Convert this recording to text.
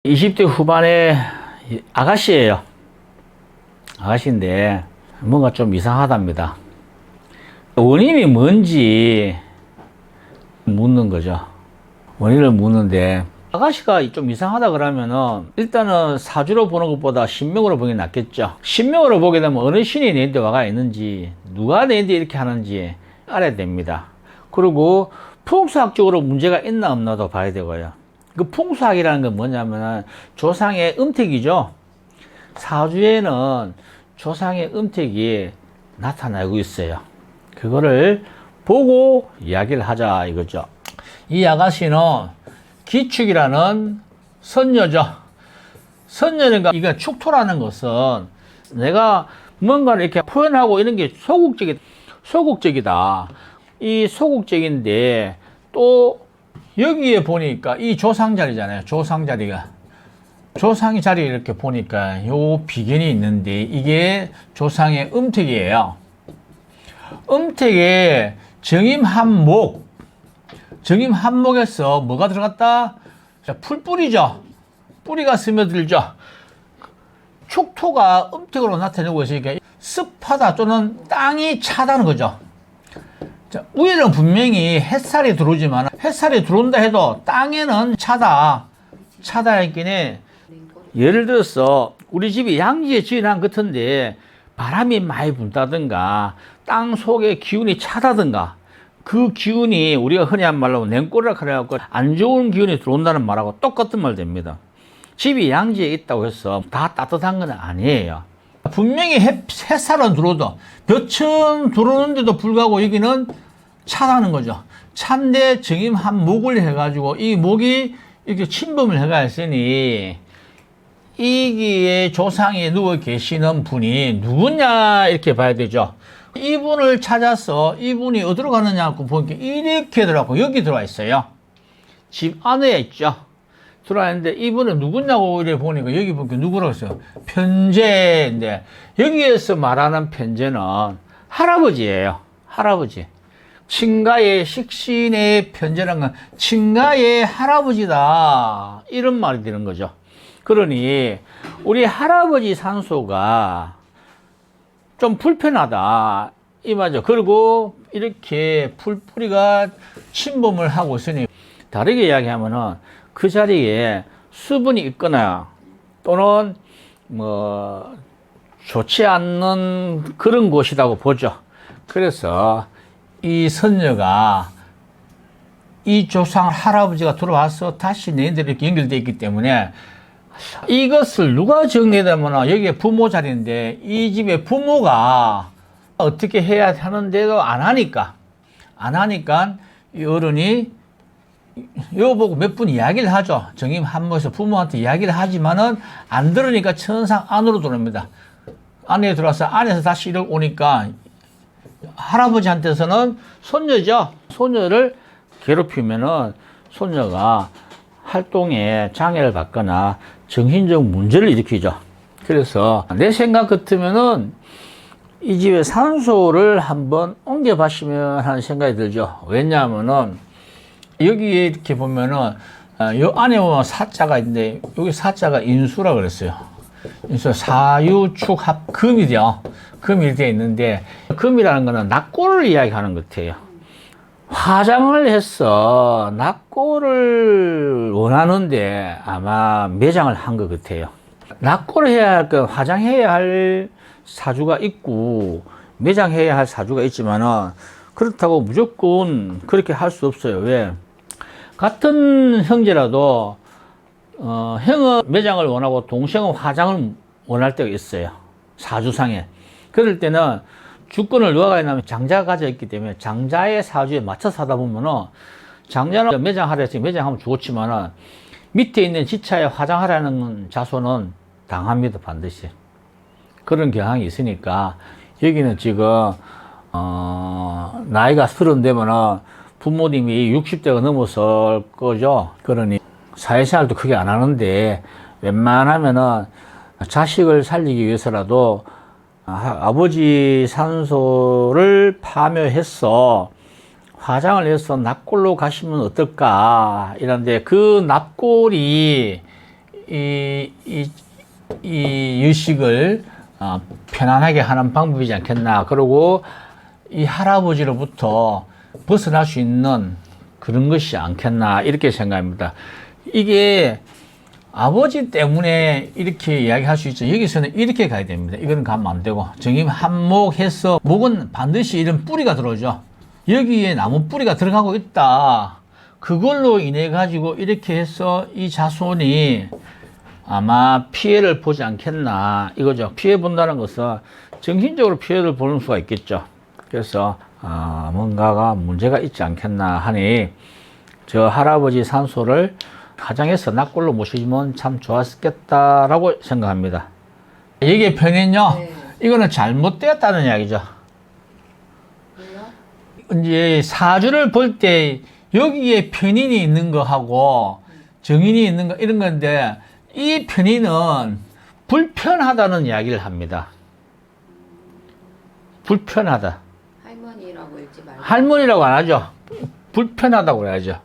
20대 후반에 아가씨예요. 아가씨인데 뭔가 좀 이상하답니다. 원인이 뭔지 묻는 거죠. 원인을 묻는데 아가씨가 좀 이상하다 그러면은 일단은 사주로 보는 것보다 신명으로 보기 낫겠죠. 신명으로 보게 되면 어느 신이 내한테 와가 있는지 누가 내한테 이렇게 하는지 알아야 됩니다. 그리고 풍수학적으로 문제가 있나 없나도 봐야 되고요. 그 풍수학이라는 건 뭐냐면 조상의 음택이죠. 사주에는 조상의 음택이 나타나고 있어요. 그거를 보고 이야기를 하자 이거죠. 이 아가씨는 기축이라는 선녀죠. 선녀니까 이거 축토라는 것은 내가 뭔가를 이렇게 표현하고 이런 게 소극적이다. 이 소극적인데 또 여기에 보니까 이 조상 자리잖아요. 조상 자리가. 조상의 자리에 이렇게 보니까 요 비견이 있는데 이게 조상의 음택이에요. 음택에 정임한목. 정임한목에서 뭐가 들어갔다? 풀뿌리죠. 뿌리가 스며들죠. 축토가 음택으로 나타내고 있으니까 습하다 또는 땅이 차다는 거죠. 자, 위에는 분명히 햇살이 들어오지만 햇살이 들어온다 해도 땅에는 차다 했기에 예를 들어서 우리 집이 양지에 지어놓은 것 같은데 바람이 많이 분다든가 땅 속에 기운이 차다든가 그 기운이 우리가 흔히 한 말로 냉골이라 그래갖고 안 좋은 기운이 들어온다는 말하고 똑같은 말 됩니다. 집이 양지에 있다고 해서 다 따뜻한 건 아니에요. 분명히 햇살은 들어오도 볕은 들어오는데도 불구하고 여기는 차다는 거죠. 찬데 정임한 목을 해가지고 이 목이 이렇게 침범을 해가 있으니 이기에 조상에 누워 계시는 분이 누구냐 이렇게 봐야 되죠. 이분을 찾아서 이분이 어디로 가느냐고 보니까 이렇게 들어가고 여기 들어와 있어요. 집 안에 있죠. 들어와 있는데 이분은 누구냐고 이렇게 보니까 여기 보니까 누구라고 했어요. 편제인데 여기에서 말하는 편제는 할아버지예요. 할아버지. 친가의 식신의 편제라는 건 친가의 할아버지다 이런 말이 되는 거죠. 그러니 우리 할아버지 산소가 좀 불편하다 이 말이죠. 그리고 이렇게 풀뿌리가 침범을 하고 있으니 다르게 이야기하면은 그 자리에 수분이 있거나 또는 뭐 좋지 않는 그런 곳이라고 보죠. 그래서 이 선녀가 이 조상 할아버지가 들어와서 다시 너희들이 이렇게 연결되어 있기 때문에 이것을 누가 정리되면 여기에 부모 자리인데 이 집에 부모가 어떻게 해야 하는데도 안 하니까 이 어른이 이거 보고 몇 분 이야기를 하죠. 정임 한모에서 부모한테 이야기를 하지만은 안 들으니까 천상 안으로 들어옵니다. 안에 들어와서 안에서 다시 이렇게 오니까 할아버지한테서는 손녀죠. 손녀를 괴롭히면은 손녀가 활동에 장애를 받거나 정신적 문제를 일으키죠. 그래서 내 생각 같으면은 이 집에 산소를 한번 옮겨 봤으면 하는 생각이 들죠. 왜냐하면은 여기에 이렇게 보면은 요 안에 보면 사자가 있는데 여기 사자가 인수라 그랬어요. 인수 사유축합 금이 돼요. 금이 되어 있는데 금이라는 거는 낙골을 이야기하는 것 같아요. 화장을 해서 낙골을 원하는데 아마 매장을 한 것 같아요. 낙골을 해야 할 거 화장해야 할 사주가 있고 매장해야 할 사주가 있지만은 그렇다고 무조건 그렇게 할 수 없어요. 왜? 같은 형제라도 형은 매장을 원하고 동생은 화장을 원할 때가 있어요. 사주상에. 그럴 때는 주권을 누가 가지냐면 장자가 가져 있기 때문에 장자의 사주에 맞춰서 하다 보면은 장자는 매장하라 했으니 매장하면 좋지만은 밑에 있는 지차에 화장하라는 자손은 당합니다. 반드시. 그런 경향이 있으니까 여기는 지금 나이가 30 되면은 부모님이 60대가 넘어설 거죠. 그러니 사회생활도 크게 안 하는데 웬만하면은 자식을 살리기 위해서라도 아버지 산소를 파묘해서 화장을 해서 납골로 가시면 어떨까 이런데 그 납골이 이 의식을 편안하게 하는 방법이지 않겠나. 그리고 이 할아버지로부터 벗어날 수 있는 그런 것이 않겠나 이렇게 생각합니다. 이게 아버지 때문에 이렇게 이야기할 수 있죠. 여기서는 이렇게 가야 됩니다. 이거는 가면 안 되고 정임 한목해서 목은 반드시 이런 뿌리가 들어오죠. 여기에 나무 뿌리가 들어가고 있다. 그걸로 인해 가지고 이렇게 해서 이 자손이 아마 피해를 보지 않겠나 이거죠. 피해 본다는 것은 정신적으로 피해를 보는 수가 있겠죠. 그래서 뭔가가 문제가 있지 않겠나 하니 저 할아버지 산소를 가정에서 납골로 모시면 참 좋았겠다라고 생각합니다. 이게 편인요. 네. 이거는 잘못되었다는 이야기죠. 왜요? 이제 사주를 볼 때 여기에 편인이 있는 거하고 정인이 있는 거 이런 건데 이 편인은 불편하다는 이야기를 합니다. 불편하다. 할머니라고 읽지 말고. 할머니라고 안 하죠. 불편하다고 그래야죠.